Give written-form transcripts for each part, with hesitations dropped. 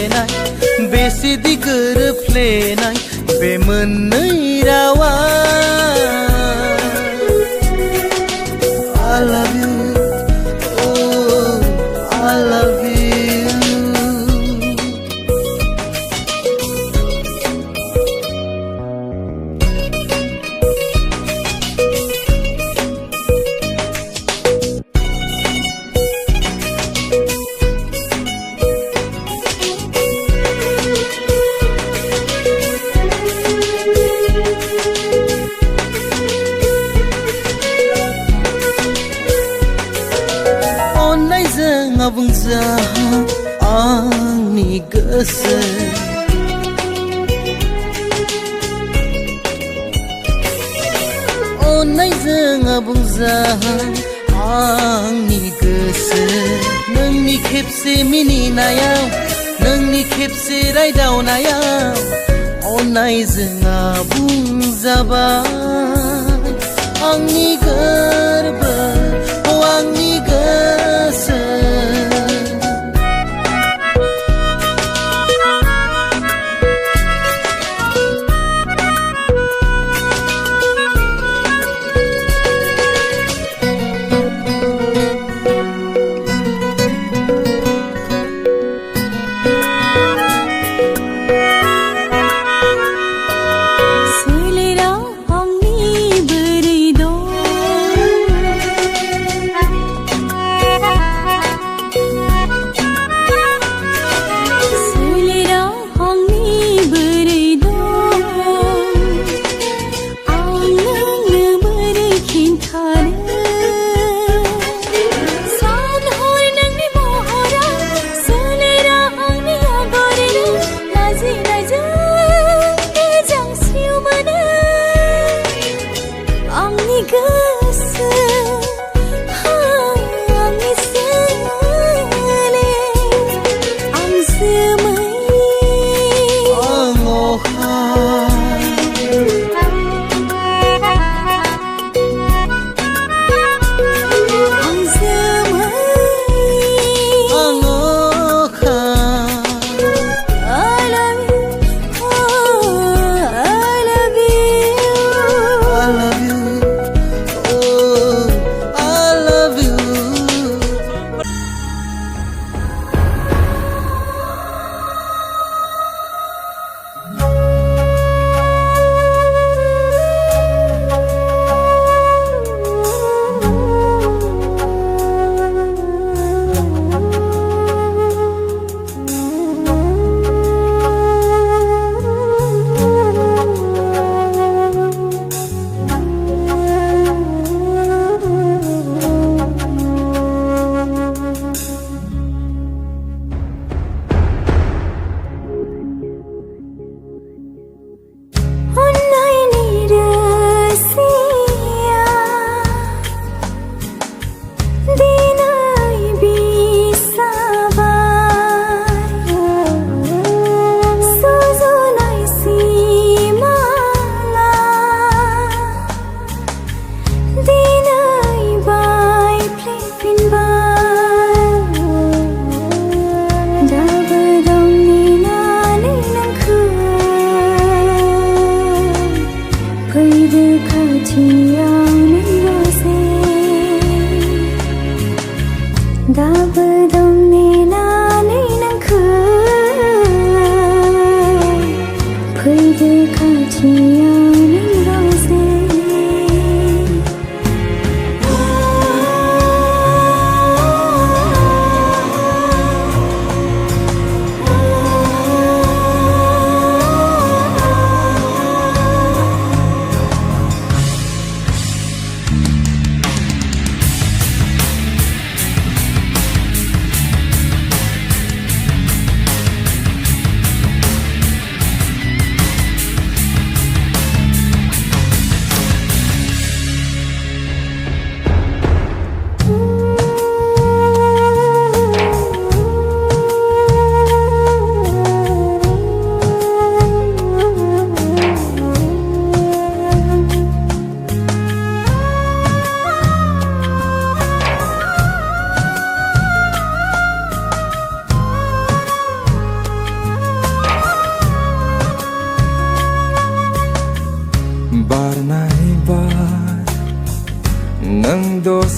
गोरोबफ्लेनाय बेसेदि गोरोबफ्लेनाय बे मोननै रावा I love you, oh I love you. बुंजाहा आंनि गोसो अननायजों बुंजाहा आंनि गोसो नोंनि खेबसे मिनिनायाव नोंनि खेबसे रायदावनायाव अननायजों बुंजाबाय आंनि गोरबो आंनि गोसो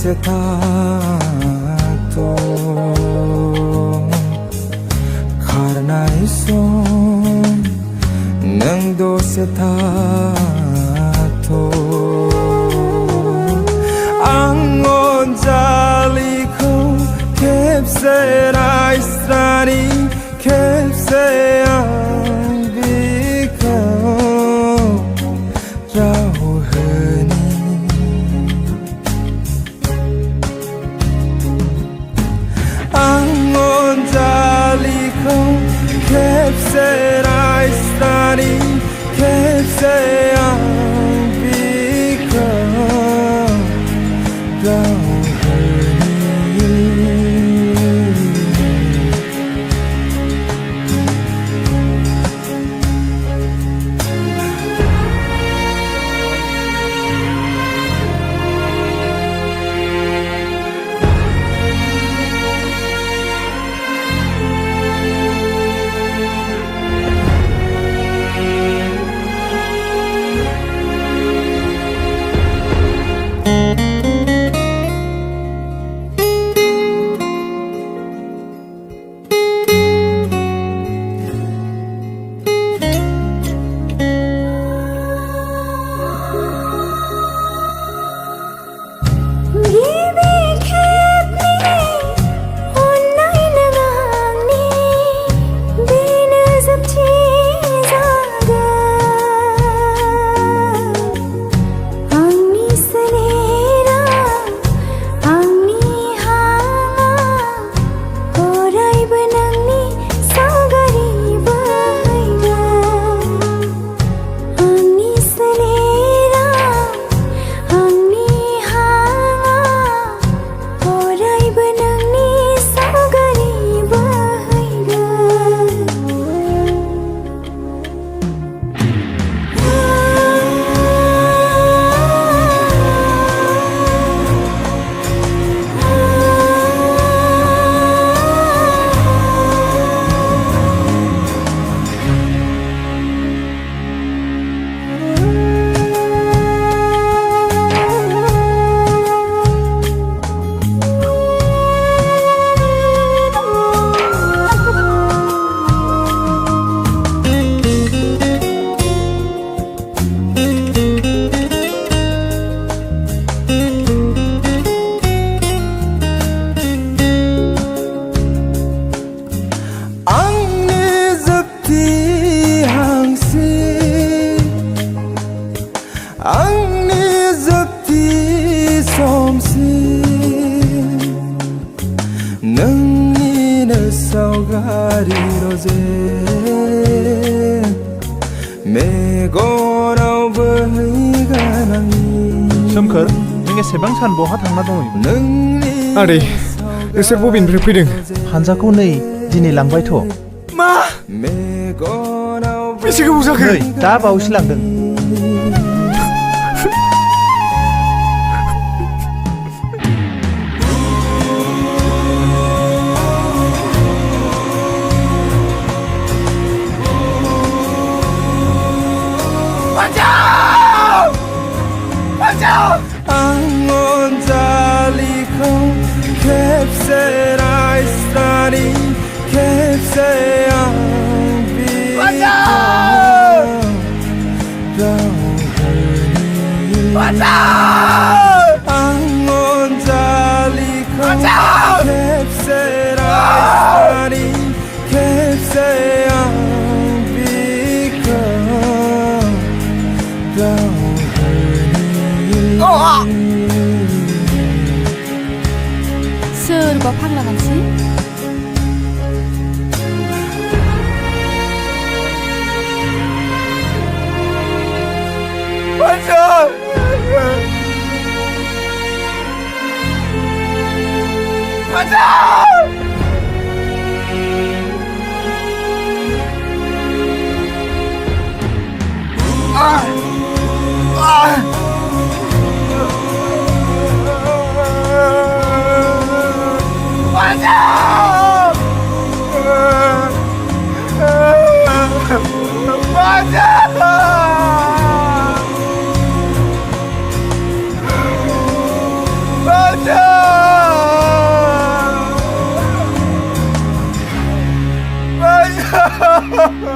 setakto karena iso nang do setakto angon jaliko kepse raisrani kepse ambika rauhani angon jaliko kepse raisrani kepse ambika सोमखोर नों एसेबां सान बहा थांना दङ आदै नोंसोर बबेनिफ्राय फैदों हानजाखौ नै दिनै लांबायथ' मा बेसे गोबाव जाखो नै दा बावैसो लांदों angon jaliko kepse raisrani kepse ambika angon jaliko kepse raisrani kepse ambika सोरबा फाग्ला मानसि Raja! Ganja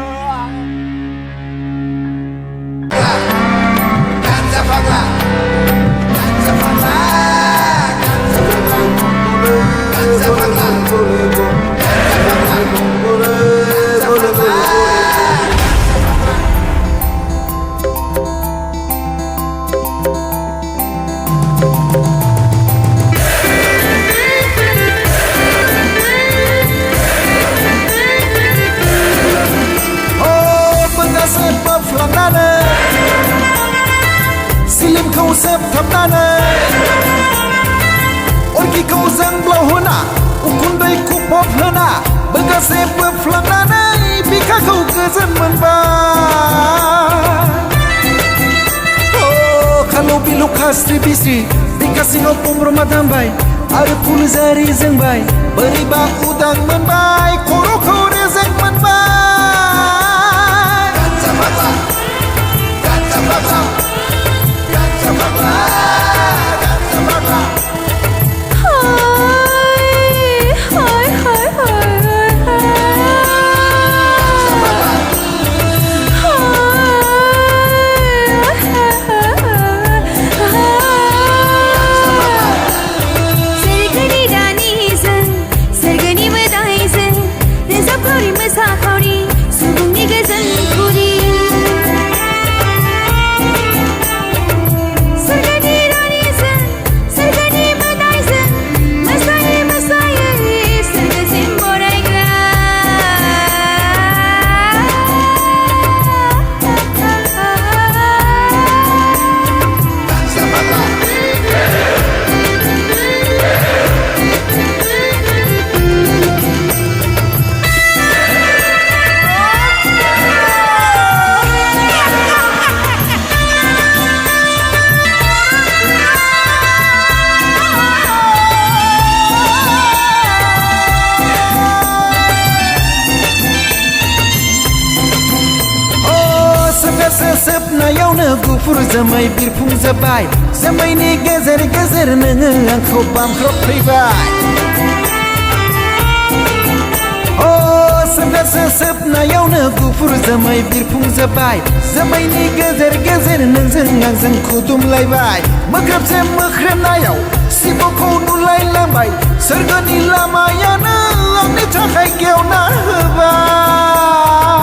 pagla, ganja pagla, ganja pagla, ganja pagla. Silimखौ सेबथाबनानै अरखिखौ जोंब्लाव होना उखुन्दै खुफब होना बोगासे बोफ्लांनानै बिखाखौ गोजोन मोनबाय खालौ बिलौ खास्रि बिस्रि बिखा सिङाव पमरमा दामबाय आरो फुलजारि जोंबाय बोरैबा उदां मोनबाय खर'खौ रेजें मोनबाय गान्जा फाग्ला गान्जा फाग्ला Ganja pagla, ganja pagla. Hai, hai, hai, hai, Sergani danizin, sergani medayizin, nezapari mesakari, subungi gezin kuri. Sebnaयावनो गुफुर जोमै बिरफुंजोब्बाय जोमैनि गेजेर गेजेर नोङो आंखौ बामख्रबफैबाय sebnaयावनो गुफुर जोमै बिरफुंजोब्बाय जोमैनि गेजेर गेजेर नोंजों आंजों खुदुमलायबाय मोख्रेबसे मोख्रेबनायाव सिब'खौ नुलायलांबाय सोरगोनि लामायानो आंनि थाखाय गेवना होबाय